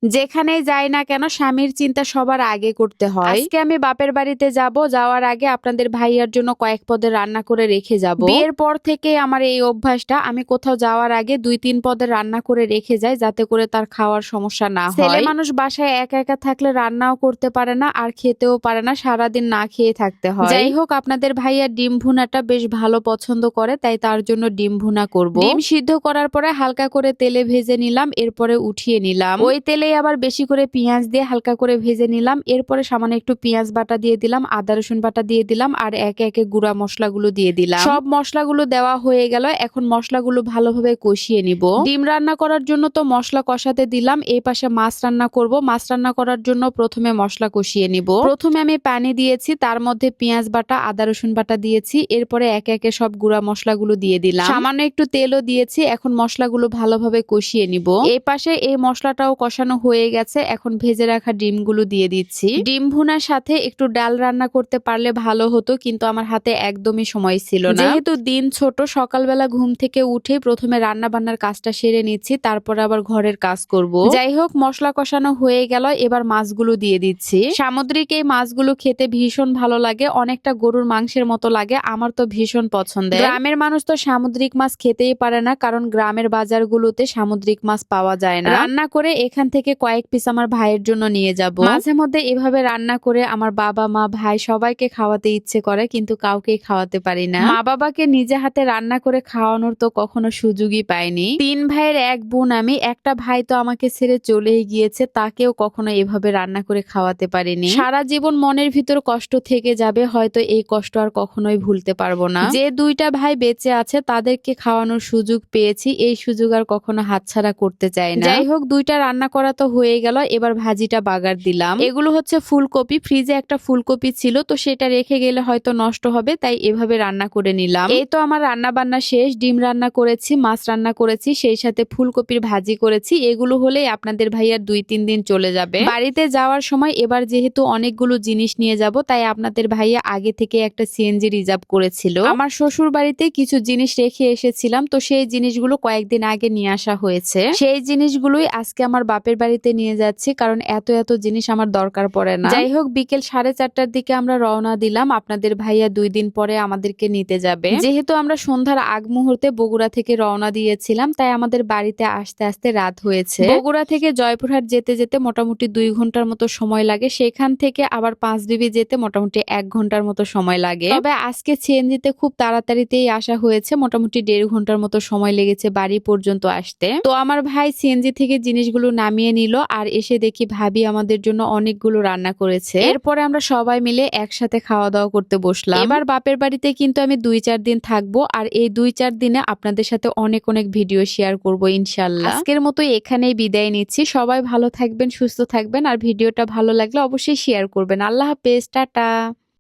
যেখানেই যাই না কেন স্বামীর চিন্তা সবার আগে করতে হয়। আজকে আমি বাপের বাড়িতে যাব, যাওয়ার আগে আপনাদের ভাইয়ার জন্য কয়েক পদের রান্না করে রেখে যাব। বিয়ের পর থেকে আমার এই অভ্যাসটা, আমি কোথাও যাওয়ার আগে 2-3 পদের রান্না করে রেখে যাই, যাতে করে তার খাওয়ার সমস্যা না হয়। ছেলে মানুষ বাসায় একা একা থাকলে রান্নাও করতে পারে না আর খেতেও পারে না, সারাদিন না খেয়ে থাকতে হয়। যাই হোক, আপনাদের ভাইয়া ডিম ভুনাটা বেশ ভালো পছন্দ করে, তাই তার জন্য ডিম ভুনা করব। ডিম সিদ্ধ করার পরে হালকা করে তেলে ভেজে নিলাম, এরপরে উঠিয়ে নিলাম। ওই তেলে আবার বেশি করে পেঁয়াজ দিয়ে হালকা করে ভেজে নিলাম। এরপরে সামান্য একটু পেঁয়াজ বাটা দিয়ে দিলাম, আদা রসুন বাটা দিয়ে দিলাম, আর একে একে গুঁড়া মশলাগুলো দিয়ে দিলাম। সব মশলাগুলো দেওয়া হয়ে গেল, এখন মশলাগুলো ভালোভাবে কষিয়ে নিব। ডিম রান্না করার জন্য তো মশলা কষাতে দিলাম, এই পাশে মাছ রান্না করব। মাছ রান্না করার জন্য প্রথমে মশলা কষিয়ে নিব। প্রথমে আমি পানি দিয়েছি, তার মধ্যে পেঁয়াজ বাটা আদা রসুন বাটা দিয়েছি, এরপরে একে একে সব গুঁড়া মশলাগুলো দিয়ে দিলাম, সামান্য একটু তেলও দিয়েছি। এখন মশলাগুলো ভালোভাবে কষিয়ে নিব। এই পাশে এই মশলাটাও কষানো হয়ে গেছে, এখন ভেজে রাখা ডিমগুলো দিয়ে দিচ্ছি। ডিম ভুনার সাথে একটু ডাল রান্না করতে পারলে ভালো হতো, কিন্তু আমার হাতে একদমই সময় ছিল না। যেহেতু দিন ছোট, সকালবেলা ঘুম থেকে উঠে প্রথমে রান্না বান্নার কাজটা সেরে নিচ্ছি, তারপর আবার ঘরের কাজ করব। যাই হোক, মশলা কষানো হয়ে গেল, এবার মাছগুলো দিয়ে দিচ্ছি। সামুদ্রিক এই মাছগুলো খেতে ভীষণ ভালো লাগে, অনেকটা গরুর মাংসের মতো লাগে, আমার তো ভীষণ পছন্দের। গ্রামের মানুষ তো সামুদ্রিক মাছ খেতেই পারে না, কারণ গ্রামের বাজারগুলোতে সামুদ্রিক মাছ পাওয়া যায় না। রান্না করে এখান থেকে কয়েক পিস আমার ভাইয়ের জন্য নিয়ে যাব। মাঝে মধ্যে এভাবে রান্না করে আমার বাবা মা ভাই সবাইকে খাওয়াতে ইচ্ছে করে, কিন্তু কাউকেই খাওয়াতে পারি না। মা বাবাকে নিজে হাতে রান্না করে খাওয়ানোর তো কখনো সুযোগই পাইনি। 3 ভাইয়ের 1 বোন আমি, একটা ভাই তো আমাকে ছেড়ে চলেই গিয়েছে, তাকেও কখনো এভাবে রান্না করে খাওয়াতে পারিনি। সারা জীবন মনের ভিতর কষ্ট থেকে যাবে, হয়তো এই কষ্ট আর কখনোই ভুলতে পারবো না। যে 2টা ভাই বেঁচে আছে তাদেরকে খাওয়ানোর সুযোগ পেয়েছি, এই সুযোগ আর কখনো হাতছাড়া করতে চাই না। যাই হোক, 2টা রান্না করা তো হয়ে গেল, এবার ভাজিটা বাগার দিলাম। এগুলো হচ্ছে ফুলকপি, ফ্রিজে একটা ফুলকপি ছিল, তো সেটা রেখে গেলে হয়তো নষ্ট হবে, তাই এভাবে রান্না করে নিলাম। এই তো আমার রান্না বান্না শেষ। ডিম রান্না করেছি, মাছ রান্না করেছি, সেই সাথে ফুলকপির ভাজি করেছি। এগুলো হলেই আপনাদের ভাইয়ার 2-3 দিন চলে যাবে। বাড়িতে যাওয়ার সময় এবার যেহেতু অনেকগুলো জিনিস নিয়ে যাব, তাই আপনাদের ভাইয়া আগে থেকে একটা সিএনজি রিজার্ভ করেছিল। আমার শ্বশুর বাড়িতে কিছু জিনিস রেখে এসেছিলাম, তো সেই জিনিসগুলো কয়েকদিন আগে নিয়ে আসা হয়েছে। সেই জিনিসগুলোই আজকে আমার বাপের বাড়িতে নিয়ে যাচ্ছি, কারণ এত এত জিনিস আমার দরকার পড়ে না। যাই হোক, বিকেল 4:30টার দিকে আমরা রওনা দিলাম। আপনাদের ভাইয়া 2 দিন পরে আমাদেরকে নিতে যাবে। যেহেতু আমরা সন্ধ্যার আগ মুহূর্তে বগুড়া থেকে রওনা দিয়েছিলাম, তাই আমাদের বাড়িতে আসতে আসতে রাত হয়েছে। বগুড়া থেকে জয়পুরহাট যেতে যেতে মোটামুটি 2 ঘন্টার মতো সময় লাগে, সেখান থেকে আবার পাঁচবিবি যেতে মোটামুটি 1 ঘন্টার মতো সময় লাগে। তবে আজকে সিএনজিতে খুব তাড়াতাড়িতেই আসা হয়েছে, মোটামুটি 1.5 ঘন্টার মতো সময় লেগেছে বাড়ি পর্যন্ত আসতে। তো আমার ভাই সিএনজি থেকে জিনিসগুলো নামিয়ে নিল, আর এসে দেখি ভাবি আমাদের জন্য অনেকগুলো রান্না করেছে। এরপরে আমরা সবাই মিলে একসাথে খাওয়া দাওয়া করতে বসলাম। এবার বাপের বাড়িতে কিন্তু আমি 2-4 দিন থাকবো, আর এই 2-4 দিনে আপনাদের সাথে অনেক অনেক ভিডিও শেয়ার করব ইনশাল্লাহ। আজকের মতো এখানেই বিদায় নিচ্ছি। সবাই ভালো থাকবেন, সুস্থ থাকবেন, আর ভিডিওটা ভালো লাগলে অবশ্যই শেয়ার করবেন। আল্লাহ হাফেজ, টাটা।